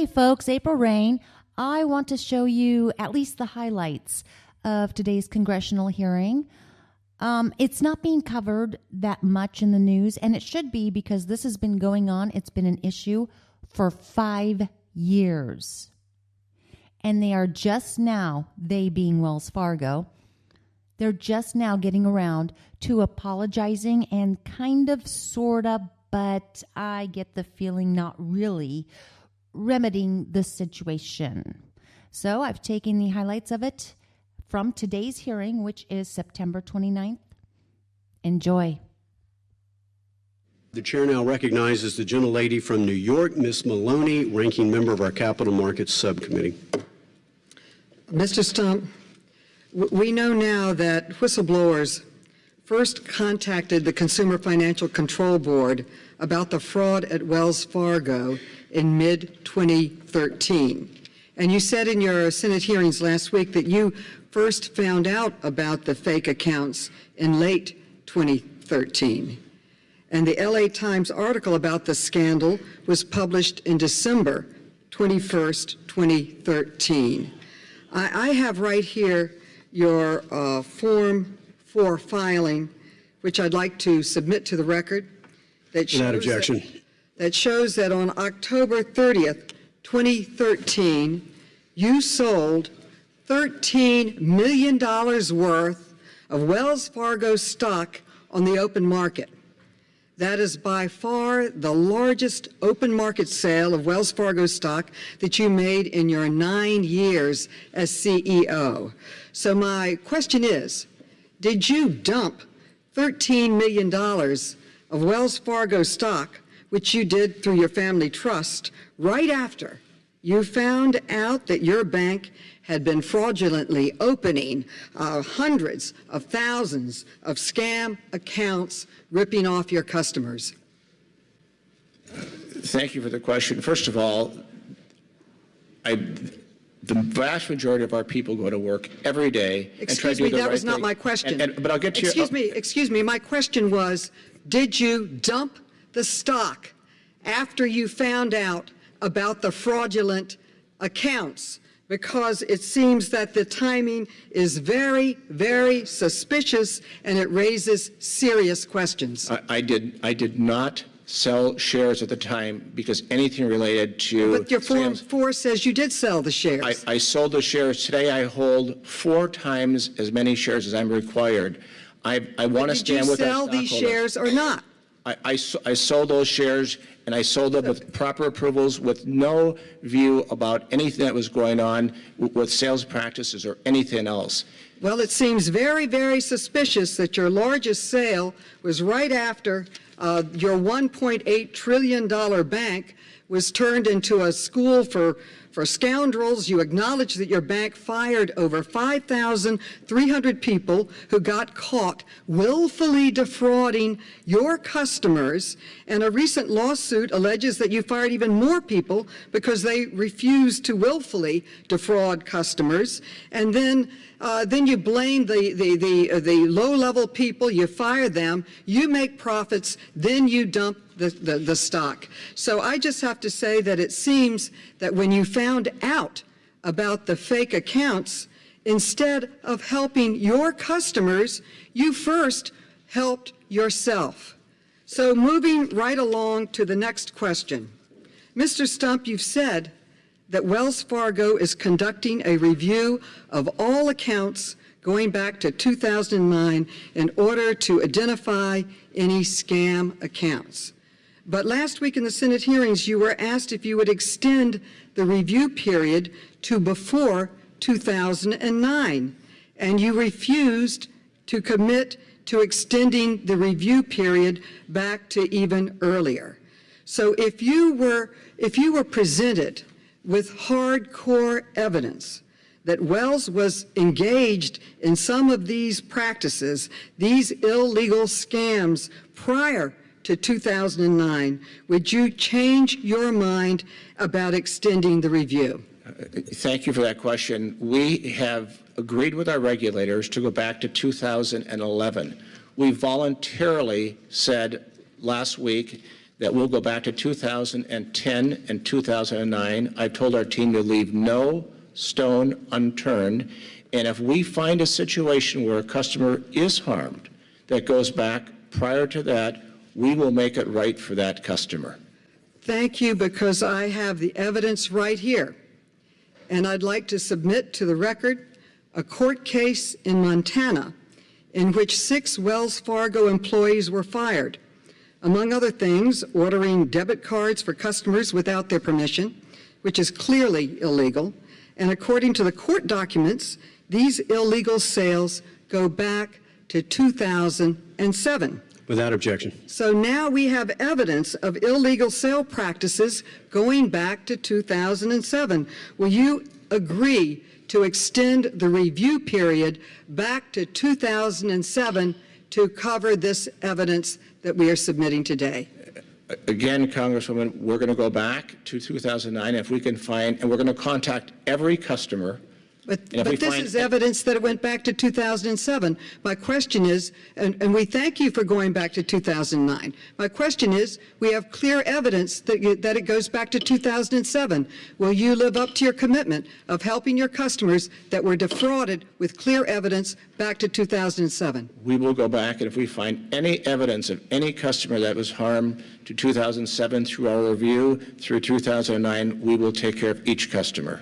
Hey folks, April Reigne. I want to show you at least the highlights of today's congressional hearing. It's not being covered that much in the news, and it should be because this has been going on. It's been an issue for 5 years. And they are just now, they being Wells Fargo, they're just now getting around to apologizing and kind of, sort of, but I get the feeling not really remedying the situation. So I've taken the highlights of it from today's hearing, which is September 29th. Enjoy. The chair now recognizes the gentlelady from New York, Ms. Maloney, ranking member of our Capital Markets Subcommittee. Mr. Stump, we know now that whistleblowers first contacted the Consumer Financial Control Board about the fraud at Wells Fargo in mid-2013. And you said in your Senate hearings last week that you first found out about the fake accounts in late 2013. And the LA Times article about the scandal was published in December 21st, 2013. I have right here your Form 4 filing, which I'd like to submit to the record. Without objection. That shows that on October 30th, 2013, you sold $13 million worth of Wells Fargo stock on the open market. That is by far the largest open market sale of Wells Fargo stock that you made in your 9 years as CEO. So my question is, did you dump $13 million of Wells Fargo stock, which you did through your family trust, right after you found out that your bank had been fraudulently opening hundreds of thousands of scam accounts, ripping off your customers? Thank you for the question. First of all, the vast majority of our people go to work every day and try to do the right thing. Excuse me, that was not my question. But I'll get to Excuse me, my question was, did you dump the stock after you found out about the fraudulent accounts? Because it seems that the timing is very, very suspicious and it raises serious questions. I did not sell shares at the time because anything related to... But your Form 4 says you did sell the shares. I sold the shares. Today I hold 4 times as many shares as I'm required. I want to stand with our stockholders. Did you sell these shares or not? I sold those shares, and I sold them with proper approvals, with no view about anything that was going on with sales practices or anything else. Well, it seems very, very suspicious that your largest sale was right after your $1.8 trillion bank was turned into a school for scoundrels. You acknowledge that your bank fired over 5,300 people who got caught willfully defrauding your customers, and a recent lawsuit alleges that you fired even more people because they refused to willfully defraud customers. And then you blame the low-level people, you fire them, you make profits, then you dump the stock. So I just have to say that it seems that when you found out about the fake accounts, instead of helping your customers, you first helped yourself. So moving right along to the next question. Mr. Stump, you've said that Wells Fargo is conducting a review of all accounts going back to 2009 in order to identify any scam accounts. But last week in the Senate hearings, you were asked if you would extend the review period to before 2009, and you refused to commit to extending the review period back to even earlier. So if you were presented with hardcore evidence that Wells was engaged in some of these practices, these illegal scams prior to 2009, would you change your mind about extending the review? Thank you for that question. We have agreed with our regulators to go back to 2011. We voluntarily said last week that we'll go back to 2010 and 2009. I've told our team to leave no stone unturned. And if we find a situation where a customer is harmed that goes back prior to that, we will make it right for that customer. Thank you, because I have the evidence right here. And I'd like to submit to the record a court case in Montana in which 6 Wells Fargo employees were fired, among other things, ordering debit cards for customers without their permission, which is clearly illegal. And according to the court documents, these illegal sales go back to 2007. Without objection. So now we have evidence of illegal sale practices going back to 2007. Will you agree to extend the review period back to 2007 to cover this evidence that we are submitting today? Again, Congresswoman, we're going to go back to 2009 if we can find, and we're going to contact every customer. But this is evidence that it went back to 2007. My question is, and we thank you for going back to 2009. My question is, we have clear evidence that it goes back to 2007. Will you live up to your commitment of helping your customers that were defrauded with clear evidence back to 2007? We will go back, and if we find any evidence of any customer that was harmed to 2007 through our review, through 2009, we will take care of each customer.